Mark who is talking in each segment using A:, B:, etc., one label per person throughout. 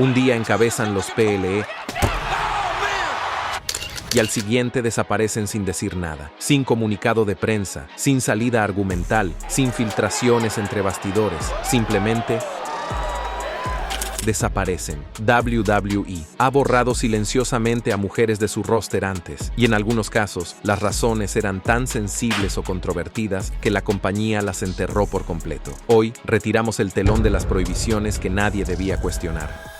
A: Un día encabezan los PLE y al siguiente desaparecen sin decir nada, sin comunicado de prensa, sin salida argumental, sin filtraciones entre bastidores, simplemente desaparecen. WWE ha borrado silenciosamente a mujeres de su roster antes, y en algunos casos, las razones eran tan sensibles o controvertidas que la compañía las enterró por completo. Hoy, retiramos el telón de las prohibiciones que nadie debía cuestionar.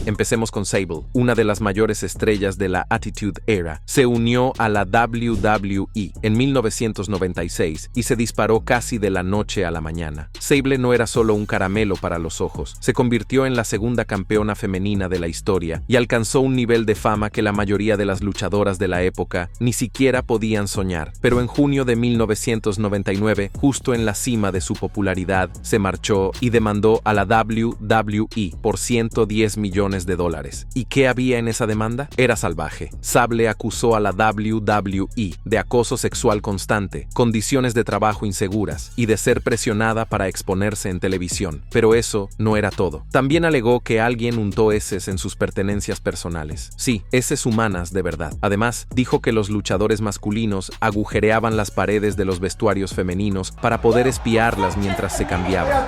A: Empecemos con Sable, una de las mayores estrellas de la Attitude Era. Se unió a la WWE en 1996 y se disparó casi de la noche a la mañana. Sable no era solo un caramelo para los ojos, se convirtió en la segunda campeona femenina de la historia y alcanzó un nivel de fama que la mayoría de las luchadoras de la época ni siquiera podían soñar. Pero en junio de 1999, justo en la cima de su popularidad, se marchó y demandó a la WWE por $110 millones. ¿Y qué había en esa demanda? Era salvaje. Sable acusó a la WWE de acoso sexual constante, condiciones de trabajo inseguras y de ser presionada para exponerse en televisión. Pero eso no era todo. También alegó que alguien untó heces en sus pertenencias personales. Sí, heces humanas de verdad. Además, dijo que los luchadores masculinos agujereaban las paredes de los vestuarios femeninos para poder espiarlas mientras se cambiaban.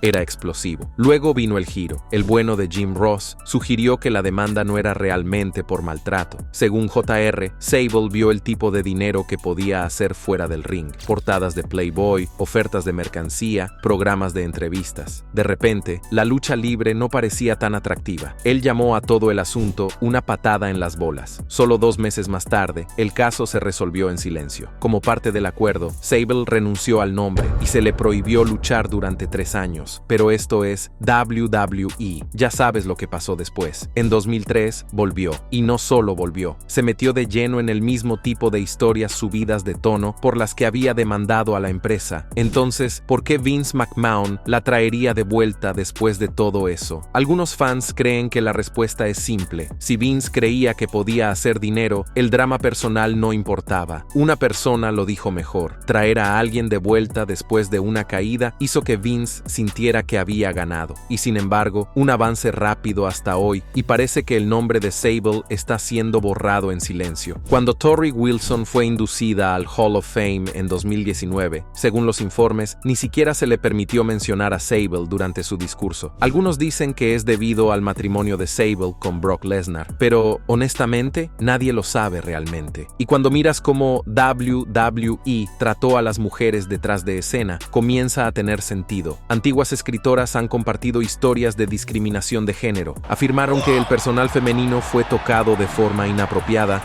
A: Era explosivo. Luego vino el giro. El bueno de Jim Ross sugirió que la demanda no era realmente por maltrato. Según JR, Sable vio el tipo de dinero que podía hacer fuera del ring: portadas de Playboy, ofertas de mercancía, programas de entrevistas. De repente, la lucha libre no parecía tan atractiva. Él llamó a todo el asunto una patada en las bolas. Solo 2 meses más tarde, el caso se resolvió en silencio. Como parte del acuerdo, Sable renunció al nombre y se le prohibió luchar durante 3 años. Pero esto es WWE. Ya sabes lo que pasó después. En 2003 volvió, y no solo volvió, se metió de lleno en el mismo tipo de historias subidas de tono por las que había demandado a la empresa. Entonces, ¿por qué Vince McMahon la traería de vuelta después de todo eso? Algunos fans creen que la respuesta es simple. Si Vince creía que podía hacer dinero, el drama personal no importaba. Una persona lo dijo mejor: traer a alguien de vuelta después de una caída hizo que Vince sintiera que había ganado. Y sin embargo, un avance rápido hasta hoy, y parece que el nombre de Sable está siendo borrado en silencio. Cuando Torrie Wilson fue inducida al Hall of Fame en 2019, según los informes, ni siquiera se le permitió mencionar a Sable durante su discurso. Algunos dicen que es debido al matrimonio de Sable con Brock Lesnar, pero honestamente nadie lo sabe realmente. Y cuando miras cómo WWE trató a las mujeres detrás de escena, comienza a tener sentido. Antiguas escritoras han compartido historias de discriminación de género. Afirmaron que el personal femenino fue tocado de forma inapropiada,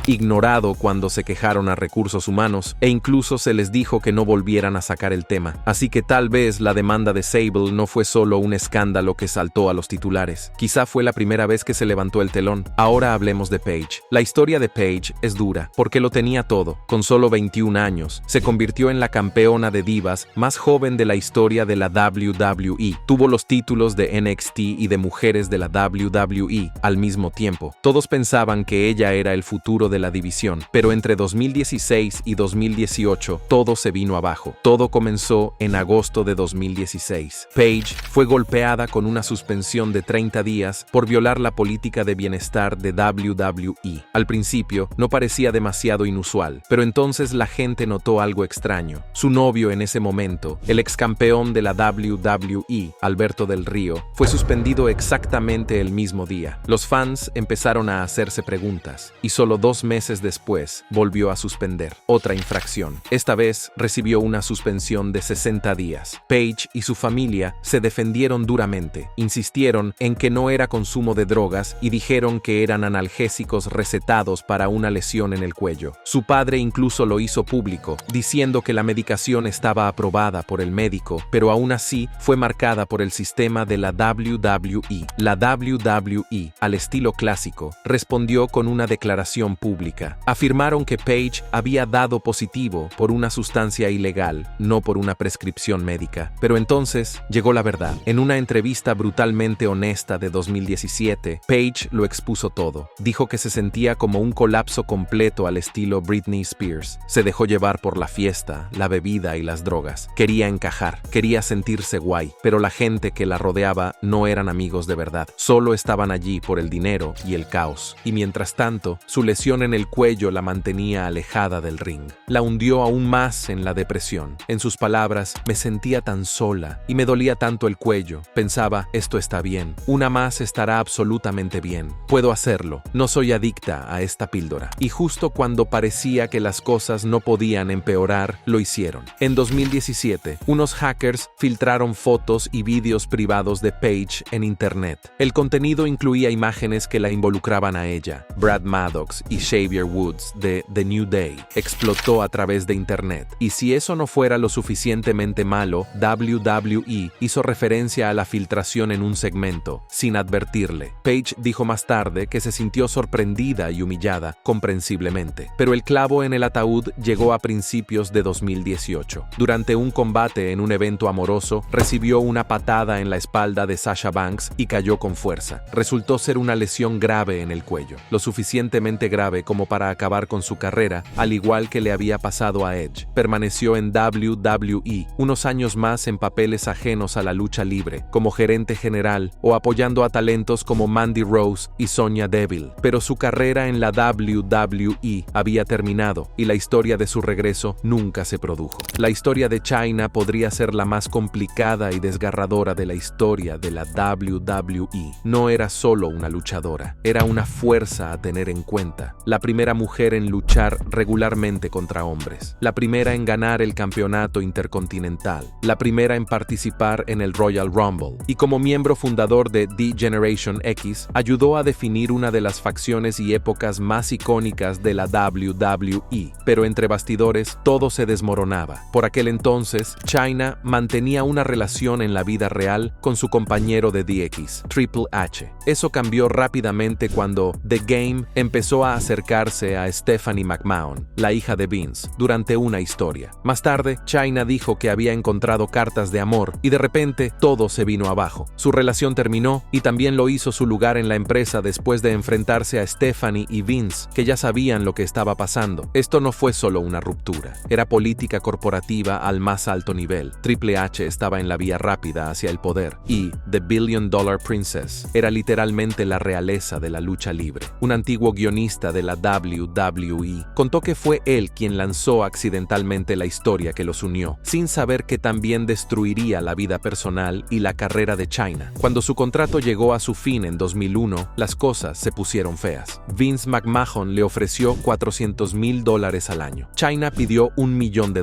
A: ignorado cuando se quejaron a recursos humanos, e incluso se les dijo que no volvieran a sacar el tema. Así que tal vez la demanda de Sable no fue solo un escándalo que saltó a los titulares. Quizá fue la primera vez que se levantó el telón. Ahora hablemos de Paige. La historia de Paige es dura, porque lo tenía todo. Con solo 21 años, se convirtió en la campeona de divas más joven de la historia de la WWE. Tuvo los títulos de NXT y de mujeres de la WWE al mismo tiempo. Todos pensaban que ella era el futuro de la división, pero entre 2016 y 2018 todo se vino abajo. Todo comenzó en agosto de 2016. Paige fue golpeada con una suspensión de 30 días por violar la política de bienestar de WWE. Al principio no parecía demasiado inusual, pero entonces la gente notó algo extraño. Su novio en ese momento, el ex campeón de la WWE, Alberto Del Río, fue suspendido exactamente el mismo día. Los fans empezaron a hacerse preguntas, y solo 2 meses después volvió a suspender. Otra infracción. Esta vez recibió una suspensión de 60 días. Paige y su familia se defendieron duramente. Insistieron en que no era consumo de drogas y dijeron que eran analgésicos recetados para una lesión en el cuello. Su padre incluso lo hizo público, diciendo que la medicación estaba aprobada por el médico, pero aún así fue marcada por el sistema de la WWE. La WWE, al estilo clásico, respondió con una declaración pública. pública. Afirmaron que Page había dado positivo por una sustancia ilegal, no por una prescripción médica. Pero entonces llegó la verdad. En una entrevista brutalmente honesta de 2017, Page lo expuso todo. Dijo que se sentía como un colapso completo al estilo Britney Spears. Se dejó llevar por la fiesta, la bebida y las drogas. Quería encajar, quería sentirse guay, pero la gente que la rodeaba no eran amigos de verdad. Solo estaban allí por el dinero y el caos. Y mientras tanto, su lesión en el cuello la mantenía alejada del ring. La hundió aún más en la depresión. En sus palabras, me sentía tan sola y me dolía tanto el cuello. Pensaba, esto está bien. Una más estará absolutamente bien. Puedo hacerlo. No soy adicta a esta píldora. Y justo cuando parecía que las cosas no podían empeorar, lo hicieron. En 2017, unos hackers filtraron fotos y vídeos privados de Page en Internet. El contenido incluía imágenes que la involucraban a ella. Brad Maddox y Xavier Woods de The New Day explotó a través de Internet. Y si eso no fuera lo suficientemente malo, WWE hizo referencia a la filtración en un segmento, sin advertirle. Page dijo más tarde que se sintió sorprendida y humillada, comprensiblemente. Pero el clavo en el ataúd llegó a principios de 2018. Durante un combate en un evento amoroso, recibió una patada en la espalda de Sasha Banks y cayó con fuerza. Resultó ser una lesión grave en el cuello, lo suficientemente grave como para acabar con su carrera, al igual que le había pasado a Edge. Permaneció en WWE unos años más en papeles ajenos a la lucha libre, como gerente general o apoyando a talentos como Mandy Rose y Sonya Deville. Pero su carrera en la WWE había terminado y la historia de su regreso nunca se produjo. La historia de Chyna podría ser la más complicada y desgarradora de la historia de la WWE. No era solo una luchadora, era una fuerza a tener en cuenta. La primera mujer en luchar regularmente contra hombres, la primera en ganar el campeonato intercontinental, la primera en participar en el Royal Rumble, y como miembro fundador de The Generation X, ayudó a definir una de las facciones y épocas más icónicas de la WWE. Pero entre bastidores, todo se desmoronaba. Por aquel entonces, Chyna mantenía una relación en la vida real con su compañero de DX, Triple H. Eso cambió rápidamente cuando The Game empezó a acercarse a Stephanie McMahon, la hija de Vince, durante una historia. Más tarde, Chyna dijo que había encontrado cartas de amor y de repente todo se vino abajo. Su relación terminó y también lo hizo su lugar en la empresa después de enfrentarse a Stephanie y Vince, que ya sabían lo que estaba pasando. Esto no fue solo una ruptura, era política corporativa al más alto nivel. Triple H estaba en la vía rápida hacia el poder y The Billion Dollar Princess era literalmente la realeza de la lucha libre. Un antiguo guionista de la WWE contó que fue él quien lanzó accidentalmente la historia que los unió, sin saber que también destruiría la vida personal y la carrera de Chyna. Cuando su contrato llegó a su fin en 2001, las cosas se pusieron feas. Vince McMahon le ofreció $400,000 al año. Chyna pidió $1 millón,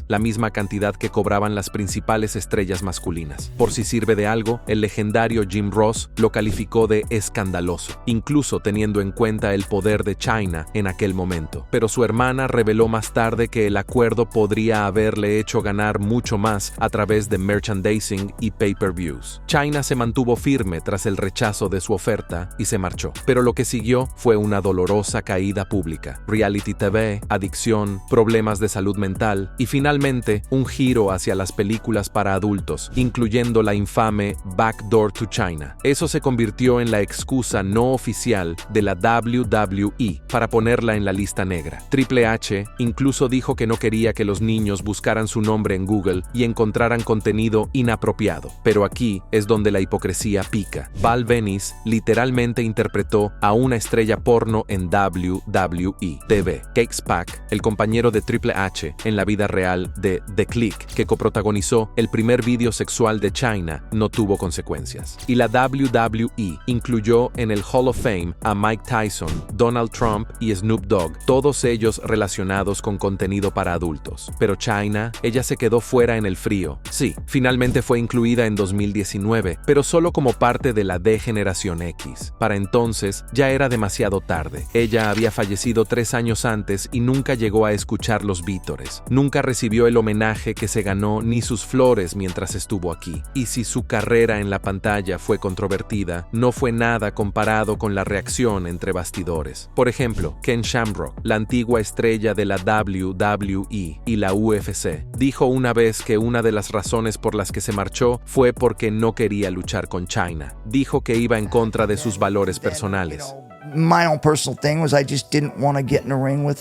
A: la misma cantidad que cobraban las principales estrellas masculinas. Por si sirve de algo, el legendario Jim Ross lo calificó de escandaloso, incluso teniendo en cuenta el poder de Chyna en aquel momento. Pero su hermana reveló más tarde que el acuerdo podría haberle hecho ganar mucho más a través de merchandising y pay-per-views. Chyna se mantuvo firme tras el rechazo de su oferta y se marchó. Pero lo que siguió fue una dolorosa caída pública. Reality TV, adicción, problemas de salud mental y finalmente un giro hacia las películas para adultos, incluyendo la infame Backdoor to Chyna. Eso se convirtió en la excusa no oficial de la WWE para ponerla en la lista negra. Triple H incluso dijo que no quería que los niños buscaran su nombre en Google y encontraran contenido inapropiado. Pero aquí es donde la hipocresía pica. Val Venis literalmente interpretó a una estrella porno en WWE TV. Cakes Pack, el compañero de Triple H en la vida real de The Click, que coprotagonizó el primer vídeo sexual de Chyna, no tuvo consecuencias. Y la WWE incluyó en el Hall of Fame a Mike Tyson, Donald Trump y Snoop Dogg, todos ellos relacionados con contenido para adultos. Pero Chyna, ella se quedó fuera en el frío. Sí, finalmente fue incluida en 2019, pero solo como parte de la D Generación X. Para entonces, ya era demasiado tarde. Ella había fallecido 3 años antes y nunca llegó a escuchar los vítores. Nunca recibió el homenaje que se ganó ni sus flores mientras estuvo aquí. Y si su carrera en la pantalla fue controvertida, no fue nada comparado con la reacción entre bastidores. Por Por ejemplo, Ken Shamrock, la antigua estrella de la WWE y la UFC, dijo una vez que una de las razones por las que se marchó fue porque no quería luchar con Chyna. Dijo que iba en contra de sus valores personales.
B: My own personal thing was I just didn't want to get in the ring with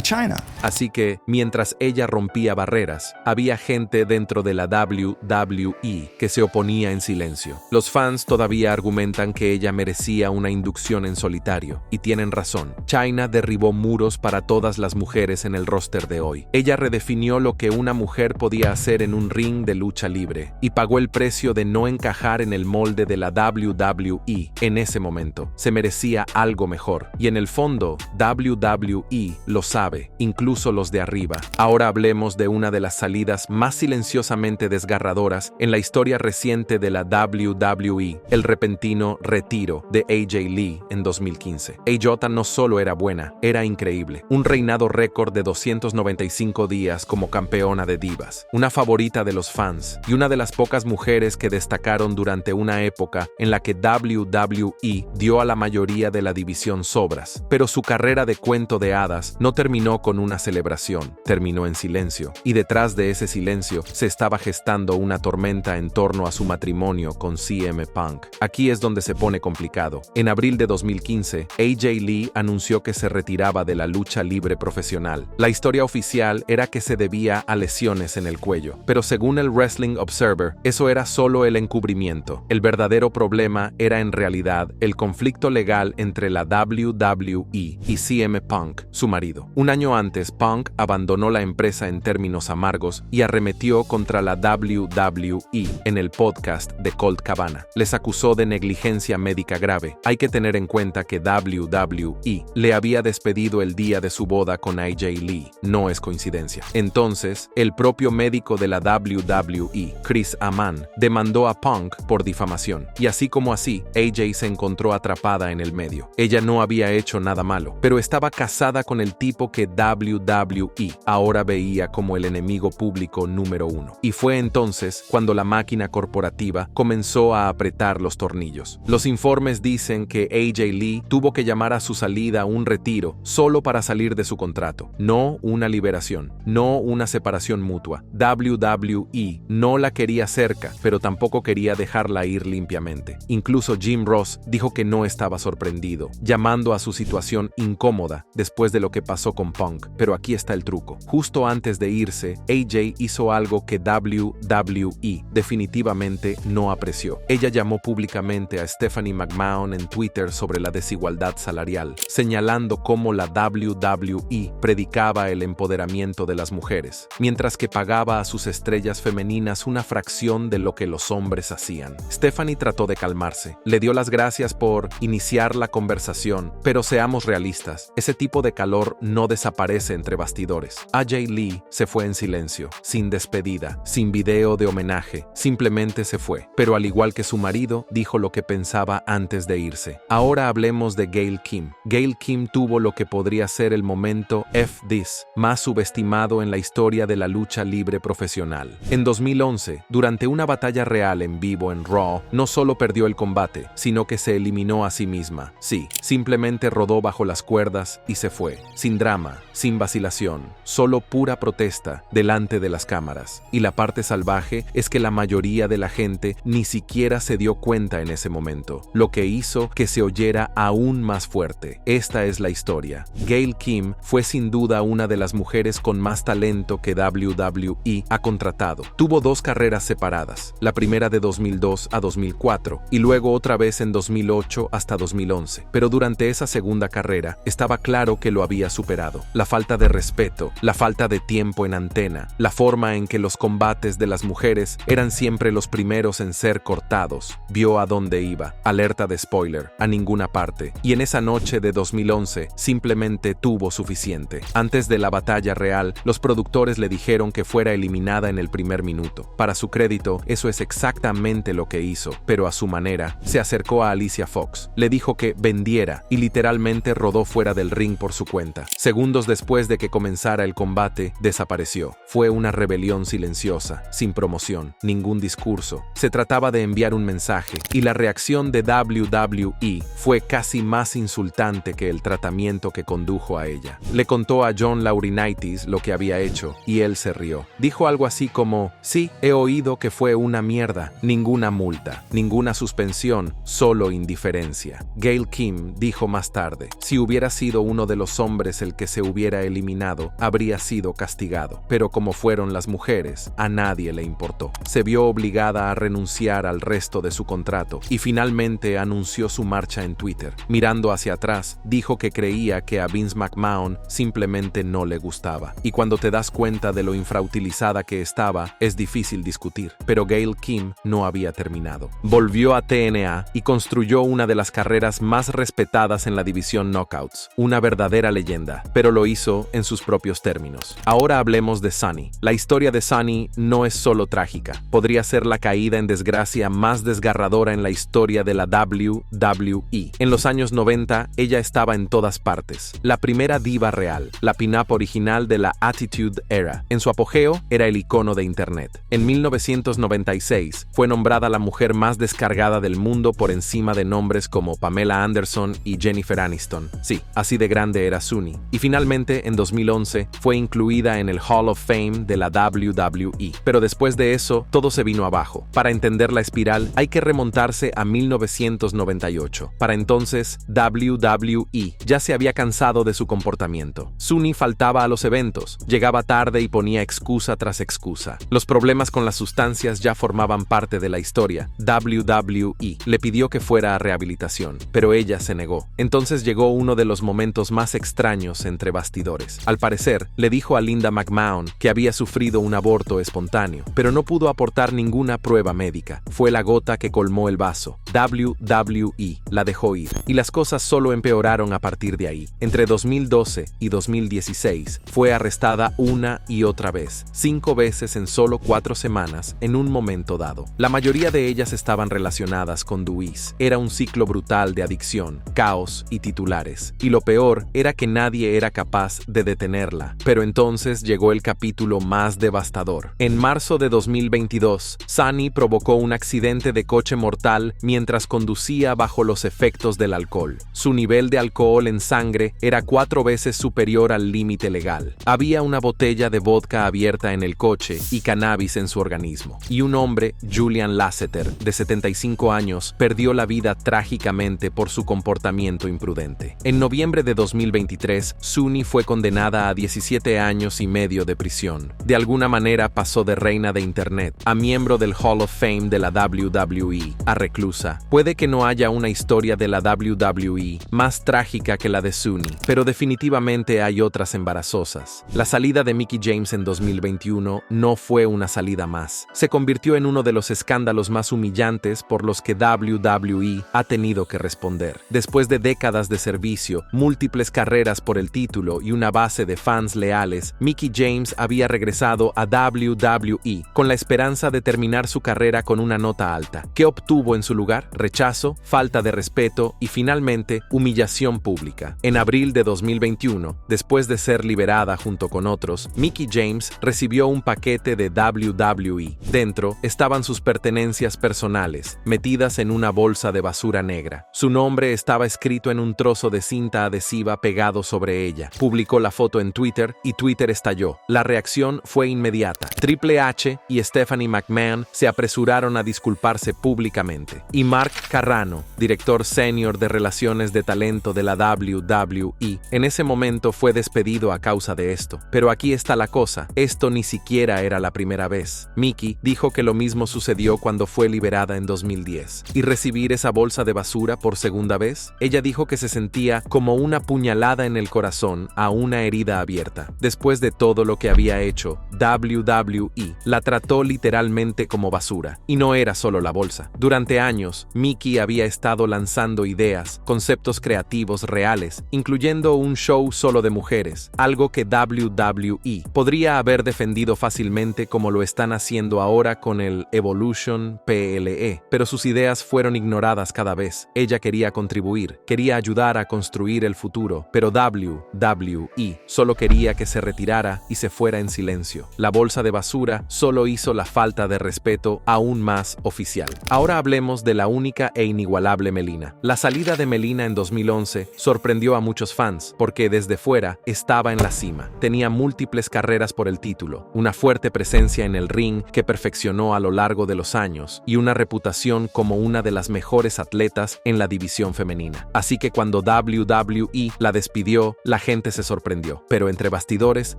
B: Chyna.
A: Así que, mientras ella rompía barreras, había gente dentro de la WWE que se oponía en silencio. Los fans todavía argumentan que ella merecía una inducción en solitario, y tienen razón. Chyna derribó muros para todas las mujeres en el roster de hoy. Ella redefinió lo que una mujer podía hacer en un ring de lucha libre, y pagó el precio de no encajar en el molde de la WWE en ese momento. Se merecía algo mejor, y en el fondo, WWE lo sabe. Incluso los de arriba. Ahora hablemos de una de las salidas más silenciosamente desgarradoras en la historia reciente de la WWE, el repentino retiro de AJ Lee en 2015. AJ no solo era buena, era increíble. Un reinado récord de 295 días como campeona de divas, una favorita de los fans y una de las pocas mujeres que destacaron durante una época en la que WWE dio a la mayoría de la división sobras. Pero su carrera de cuento de hadas no terminó con una celebración, terminó en silencio, y detrás de ese silencio se estaba gestando una tormenta en torno a su matrimonio con CM Punk. Aquí es donde se pone complicado. En abril de 2015, AJ Lee anunció que se retiraba de la lucha libre profesional. La historia oficial era que se debía a lesiones en el cuello, pero según el Wrestling Observer, eso era solo el encubrimiento. El verdadero problema era en realidad el conflicto legal entre la WWE y CM Punk, su marido. Un año antes, Punk abandonó la empresa en términos amargos y arremetió contra la WWE en el podcast de Colt Cabana. Les acusó de negligencia médica grave. Hay que tener en cuenta que WWE le había despedido el día de su boda con AJ Lee. No es coincidencia. Entonces, el propio médico de la WWE, Chris Amann, demandó a Punk por difamación. Y así como así, AJ se encontró atrapada en el medio. Ella no había hecho nada malo, pero estaba casada con el tipo que WWE ahora veía como el enemigo público número 1. Y fue entonces cuando la máquina corporativa comenzó a apretar los tornillos. Los informes dicen que AJ Lee tuvo que llamar a su salida un retiro solo para salir de su contrato, no una liberación, no una separación mutua. WWE no la quería cerca, pero tampoco quería dejarla ir limpiamente. Incluso Jim Ross dijo que no estaba sorprendido, llamando a su situación incómoda después de lo que pasó con Punk. Pero aquí está el truco. Justo antes de irse, AJ hizo algo que WWE definitivamente no apreció. Ella llamó públicamente a Stephanie McMahon en Twitter sobre la desigualdad salarial, señalando cómo la WWE predicaba el empoderamiento de las mujeres, mientras que pagaba a sus estrellas femeninas una fracción de lo que los hombres hacían. Stephanie trató de calmarse, le dio las gracias por iniciar la conversación, pero seamos realistas, ese tipo de calor no desaparece entre bastidores. AJ Lee se fue en silencio, sin despedida, sin video de homenaje, simplemente se fue. Pero al igual que su marido, dijo lo que pensaba antes de irse. Ahora hablemos de Gail Kim. Gail Kim tuvo lo que podría ser el momento F this más subestimado en la historia de la lucha libre profesional. En 2011, durante una batalla real en vivo en Raw, no solo perdió el combate, sino que se eliminó a sí misma. Sí, simplemente rodó bajo las cuerdas y se fue, sin drama, sin vacilación, solo pura protesta delante de las cámaras. Y la parte salvaje es que la mayoría de la gente ni siquiera se dio cuenta en ese momento, lo que hizo que se oyera aún más fuerte. Esta es la historia. Gail Kim fue sin duda una de las mujeres con más talento que WWE ha contratado. Tuvo dos carreras separadas, la primera de 2002 a 2004 y luego otra vez en 2008 hasta 2011. Pero durante esa segunda carrera estaba claro que lo había superado. La falta de respeto, la falta de tiempo en antena, la forma en que los combates de las mujeres eran siempre los primeros en ser cortados. Vio a dónde iba. Alerta de spoiler, a ninguna parte. Y en esa noche de 2011 simplemente tuvo suficiente. Antes de la batalla real, los productores le dijeron que fuera eliminada en el primer minuto. Para su crédito, eso es exactamente lo que hizo, pero a su manera. Se acercó a Alicia Fox, le dijo que vendiera y literalmente rodó fuera del ring por su cuenta. Segundos después de que comenzara el combate, desapareció. Fue una rebelión silenciosa, sin promoción, ningún discurso. Se trataba de enviar un mensaje, y la reacción de WWE fue casi más insultante que el tratamiento que condujo a ella. Le contó a John Laurinaitis lo que había hecho, y él se rió. Dijo algo así como: sí, he oído que fue una mierda, ninguna multa, ninguna suspensión, solo indiferencia. Gail Kim dijo más tarde: si hubiera sido uno de los hombres el que se hubiera eliminado, habría sido castigado. Pero como fueron las mujeres, a nadie le importó. Se vio obligada a renunciar al resto de su contrato y finalmente anunció su marcha en Twitter. Mirando hacia atrás, dijo que creía que a Vince McMahon simplemente no le gustaba. Y cuando te das cuenta de lo infrautilizada que estaba, es difícil discutir. Pero Gail Kim no había terminado. Volvió a TNA y construyó una de las carreras más respetadas en la división Knockouts. Una verdadera leyenda, pero lo hizo en sus propios términos. Ahora hablemos de Sunny. La historia de Sunny no es solo trágica. Podría ser la caída en desgracia más desgarradora en la historia de la WWE. En los años 90, ella estaba en todas partes. La primera diva real, la pin-up original de la Attitude Era. En su apogeo, era el icono de Internet. En 1996, fue nombrada la mujer más descargada del mundo por encima de nombres como Pamela Anderson y Jennifer Aniston. Sí, así de grande era Sunny. Y finalmente, en 2011, fue incluida en el Hall of Fame de la WWE. Pero después de eso, todo se vino abajo. Para entender la espiral, hay que remontarse a 1998. Para entonces, WWE ya se había cansado de su comportamiento. Sunny faltaba a los eventos, llegaba tarde y ponía excusa tras excusa. Los problemas con las sustancias ya formaban parte de la historia. WWE le pidió que fuera a rehabilitación, pero ella se negó. Entonces llegó uno de los momentos más extraños entre bastidores. Al parecer, le dijo a Linda McMahon que había sufrido un aborto espontáneo, pero no pudo aportar ninguna prueba médica. Fue la gota que colmó el vaso. WWE la dejó ir, y las cosas solo empeoraron a partir de ahí. Entre 2012 y 2016, fue arrestada una y otra vez, 5 veces en solo 4 semanas, en un momento dado. La mayoría de ellas estaban relacionadas con Dewey. Era un ciclo brutal de adicción, caos y titulares. Y lo peor era que nadie era capaz de detenerla. Pero entonces llegó el capítulo más devastador. En marzo de 2022, Sunny provocó un accidente de coche mortal mientras conducía bajo los efectos del alcohol. Su nivel de alcohol en sangre era 4 veces superior al límite legal. Había una botella de vodka abierta en el coche y cannabis en su organismo. Y un hombre, Julian Lasseter, de 75 años, perdió la vida trágicamente por su comportamiento imprudente. En noviembre de 2023, Sunny fue condenada a 17 años y medio de prisión. De alguna manera pasó de reina de Internet a miembro del Hall of Fame de la WWE, a reclusa. Puede que no haya una historia de la WWE más trágica que la de Sunny, pero definitivamente hay otras embarazosas. La salida de Mickie James en 2021 no fue una salida más. Se convirtió en uno de los escándalos más humillantes por los que WWE ha tenido que responder. Después de décadas de servicio, múltiples carreras por el título y una base de fans leales, Mickie James había regresado a WWE con la esperanza de terminar su carrera con una nota alta. ¿Qué obtuvo en su lugar? Rechazo, falta de respeto y finalmente humillación pública. En abril de 2021, después de ser liberada junto con otros, Mickie James recibió un paquete de WWE. Dentro estaban sus pertenencias personales, metidas en una bolsa de basura negra. Su nombre estaba escrito en un trozo de cinta adhesiva pegado sobre ella. Publicó la foto en Twitter y Twitter estalló. La reacción fue inmediata. Triple H y Stephanie McMahon se apresuraron a disculparse públicamente. Y Mark Carrano, director senior de relaciones de talento de la WWE, en ese momento fue despedido a causa de esto. Pero aquí está la cosa, esto ni siquiera era la primera vez. Mickie dijo que lo mismo sucedió cuando fue liberada en 2010. ¿Y recibir esa bolsa de basura por segunda vez? Ella dijo que se sentía como una puñalada en el corazón a una herida abierta. Después de todo lo que había hecho, WWE la trató literalmente como basura. Y no era solo la bolsa. Durante años, Mickie había estado lanzando ideas, conceptos creativos reales, incluyendo un show solo de mujeres, algo que WWE podría haber defendido fácilmente como lo están haciendo ahora con el Evolution PLE, pero sus ideas fueron ignoradas cada vez. Ella quería contribuir, quería ayudar a construir el futuro, pero W WWE solo quería que se retirara y se fuera en silencio. La bolsa de basura solo hizo la falta de respeto aún más oficial. Ahora hablemos de la única e inigualable Melina. La salida de Melina en 2011 sorprendió a muchos fans porque desde fuera estaba en la cima. Tenía múltiples carreras por el título, una fuerte presencia en el ring que perfeccionó a lo largo de los años y una reputación como una de las mejores atletas en la división femenina. Así que cuando WWE la despidió, la gente se sorprendió. Pero entre bastidores,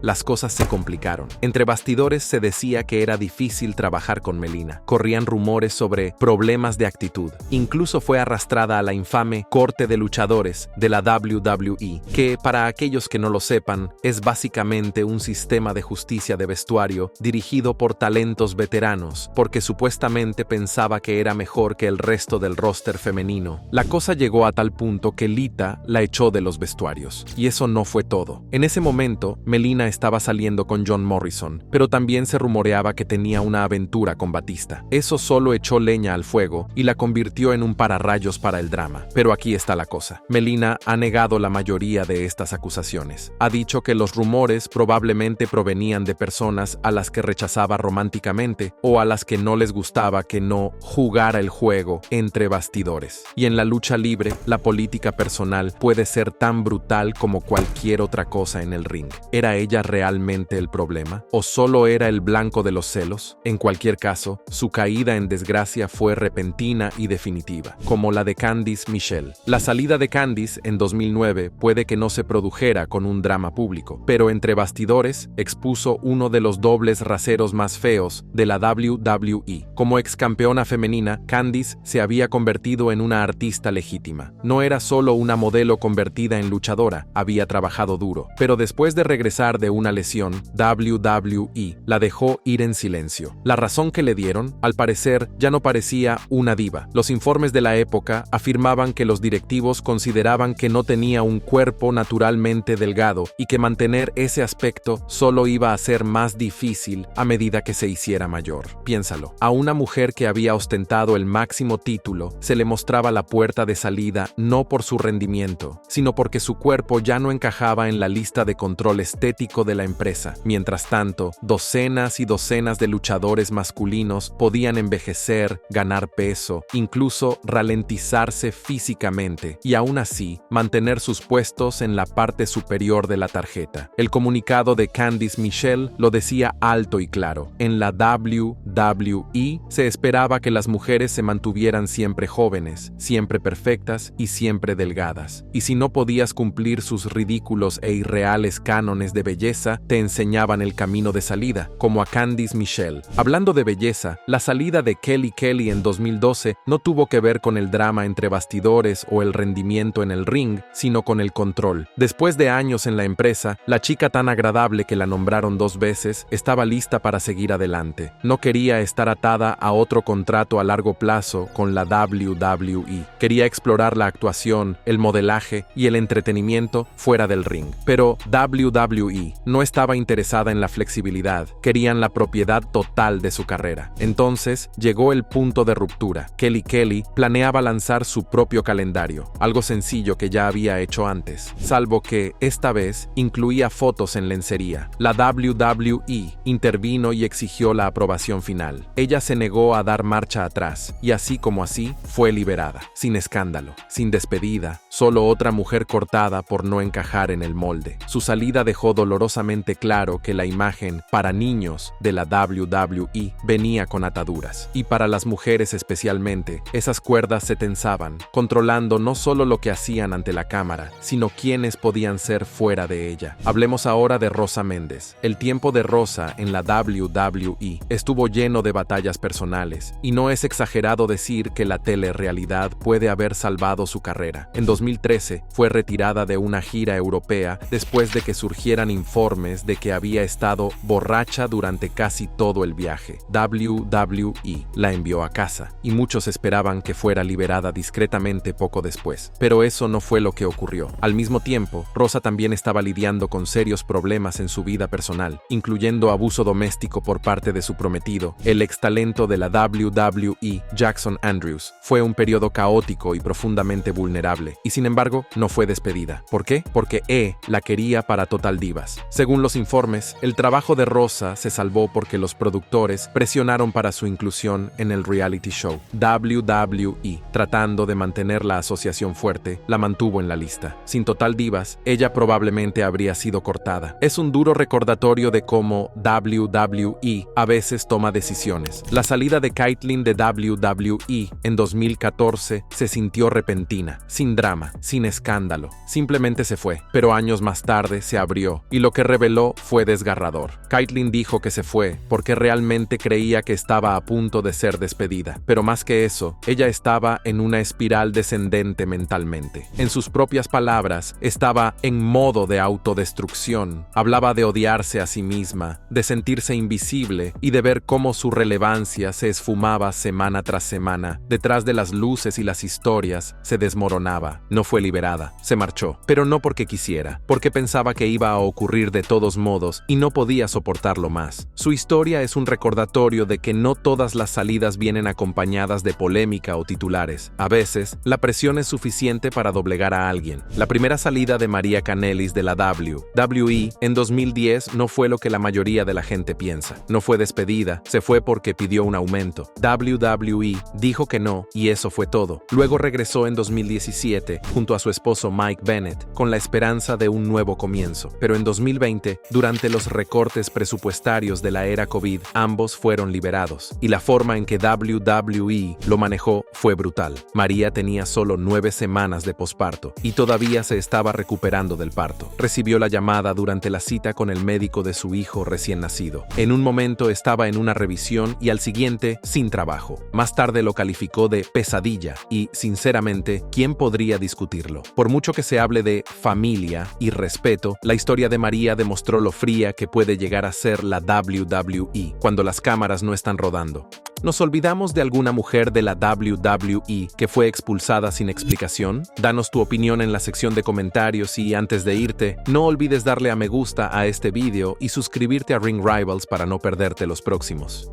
A: las cosas se complicaron. Entre bastidores se decía que era difícil trabajar con Melina. Corrían rumores sobre problemas de actitud. Incluso fue arrastrada a la infame Corte de Luchadores de la WWE, que, para aquellos que no lo sepan, es básicamente un sistema de justicia de vestuario dirigido por talentos veteranos, porque supuestamente pensaba que era mejor que el resto del roster femenino. La cosa llegó a tal punto que Lita la echó de los vestuarios. Y eso no fue todo. En ese momento, Melina estaba saliendo con John Morrison, pero también se rumoreaba que tenía una aventura con Batista. Eso solo echó leña al fuego y la convirtió en un pararrayos para el drama. Pero aquí está la cosa. Melina ha negado la mayoría de estas acusaciones. Ha dicho que los rumores probablemente provenían de personas a las que rechazaba románticamente o a las que no les gustaba que no jugara el juego entre bastidores. Y en la lucha libre, la política personal puede ser tan brutal como cualquier otra cosa en el ring. ¿Era ella realmente el problema? ¿O solo era el blanco de los celos? En cualquier caso, su caída en desgracia fue repentina y definitiva, como la de Candice Michelle. La salida de Candice en 2009 puede que no se produjera con un drama público, pero entre bastidores expuso uno de los dobles raseros más feos de la WWE. Como ex campeona femenina, Candice se había convertido en una artista legítima. No era solo una modelo convertida en luchadora, había trabajado duro. Pero después de regresar de una lesión, WWE la dejó ir en silencio. La razón que le dieron, al parecer, ya no parecía una diva. Los informes de la época afirmaban que los directivos consideraban que no tenía un cuerpo naturalmente delgado y que mantener ese aspecto solo iba a ser más difícil a medida que se hiciera mayor. Piénsalo, a una mujer que había ostentado el máximo título se le mostraba la puerta de salida no por su rendimiento, sino porque su cuerpo ya no encajaba en la lista de control estético de la empresa. Mientras tanto, docenas y docenas de luchadores masculinos podían envejecer, ganar peso, incluso ralentizarse físicamente y aún así mantener sus puestos en la parte superior de la tarjeta. El comunicado de Candice Michelle lo decía alto y claro. En la WWE se esperaba que las mujeres se mantuvieran siempre jóvenes, siempre perfectas y siempre delgadas. Y si no podías cumplir sus ridículos e irreales cánones de belleza, te enseñaban el camino de salida, como a Candice Michelle. Hablando de belleza, la salida de Kelly Kelly en 2012 no tuvo que ver con el drama entre bastidores o el rendimiento en el ring, sino con el control. Después de años en la empresa, la chica tan agradable que la nombraron 2 veces estaba lista para seguir adelante. No quería estar atada a otro contrato a largo plazo con la WWE. Quería explorar la actuación, el modelaje y el entretenimiento fuera del ring. Pero WWE no estaba interesada en la flexibilidad, querían la propiedad total de su carrera. Entonces llegó el punto de ruptura. Kelly Kelly planeaba lanzar su propio calendario, algo sencillo que ya había hecho antes, salvo que esta vez incluía fotos en lencería. La WWE intervino y exigió la aprobación final. Ella se negó a dar marcha atrás y así como así fue liberada, sin escándalo, sin despedida, solo otra mujer cortada por no encajar en el molde. Su salida dejó dolorosamente claro que la imagen para niños de la WWE venía con ataduras. Y para las mujeres especialmente, esas cuerdas se tensaban, controlando no solo lo que hacían ante la cámara, sino quiénes podían ser fuera de ella. Hablemos ahora de Rosa Mendes. El tiempo de Rosa en la WWE estuvo lleno de batallas personales, y no es exagerado decir que la telerrealidad puede haber salvado su carrera. En 2013 fue retirada de una gira europea después de que surgieran informes de que había estado borracha durante casi todo el viaje. WWE la envió a casa, y muchos esperaban que fuera liberada discretamente poco después. Pero eso no fue lo que ocurrió. Al mismo tiempo, Rosa también estaba lidiando con serios problemas en su vida personal, incluyendo abuso doméstico por parte de su prometido, el ex talento de la WWE, Jackson Andrews. Fue un periodo caótico y profundamente vulnerable, y sin embargo, no fue despedida. ¿Por qué? porque la quería para Total Divas. Según los informes, el trabajo de Rosa se salvó porque los productores presionaron para su inclusión en el reality show. WWE, tratando de mantener la asociación fuerte, la mantuvo en la lista. Sin Total Divas, ella probablemente habría sido cortada. Es un duro recordatorio de cómo WWE a veces toma decisiones. La salida de Kaitlyn de WWE en 2014 se sintió repentina, sin drama, sin escándalo. Simplemente se fue, pero años más tarde se abrió y lo que reveló fue desgarrador. Kaitlyn dijo que se fue porque realmente creía que estaba a punto de ser despedida, pero más que eso, ella estaba en una espiral descendente mentalmente. En sus propias palabras, estaba en modo de autodestrucción. Hablaba de odiarse a sí misma, de sentirse invisible y de ver cómo su relevancia se esfumaba semana tras semana. Detrás de las luces y las historias se desmoronaba. No fue liberada, se marchó, pero no porque quisiera, porque pensaba que iba a ocurrir de todos modos y no podía soportarlo más. Su historia es un recordatorio de que no todas las salidas vienen acompañadas de polémica o titulares. A veces, la presión es suficiente para doblegar a alguien. La primera salida de Maria Kanellis de la WWE en 2010 no fue lo que la mayoría de la gente piensa. No fue despedida, se fue porque pidió un aumento. WWE dijo que no y eso fue todo. Luego regresó en 2017 junto a su esposo Mike Bennett con la esperanza de un nuevo comienzo. Pero en 2020, durante los recortes presupuestarios de la era COVID, ambos fueron liberados y la forma en que WWE lo manejó fue brutal. Maria tenía solo 9 semanas de posparto y todavía se estaba recuperando del parto. Recibió la llamada durante la cita con el médico de su hijo recién nacido. En un momento estaba en una revisión y al siguiente sin trabajo. Más tarde lo calificó de pesadilla y, sinceramente, ¿quién podría discutirlo? Por mucho que se hable de familia y respeto, la historia de Maria demostró lo fría que puede llegar a ser la WWE cuando las cámaras no están rodando. ¿Nos olvidamos de alguna mujer de la WWE que fue expulsada sin explicación? Danos tu opinión en la sección de comentarios y antes de irte, no olvides darle a me gusta a este video y suscribirte a Ring Rivals para no perderte los próximos.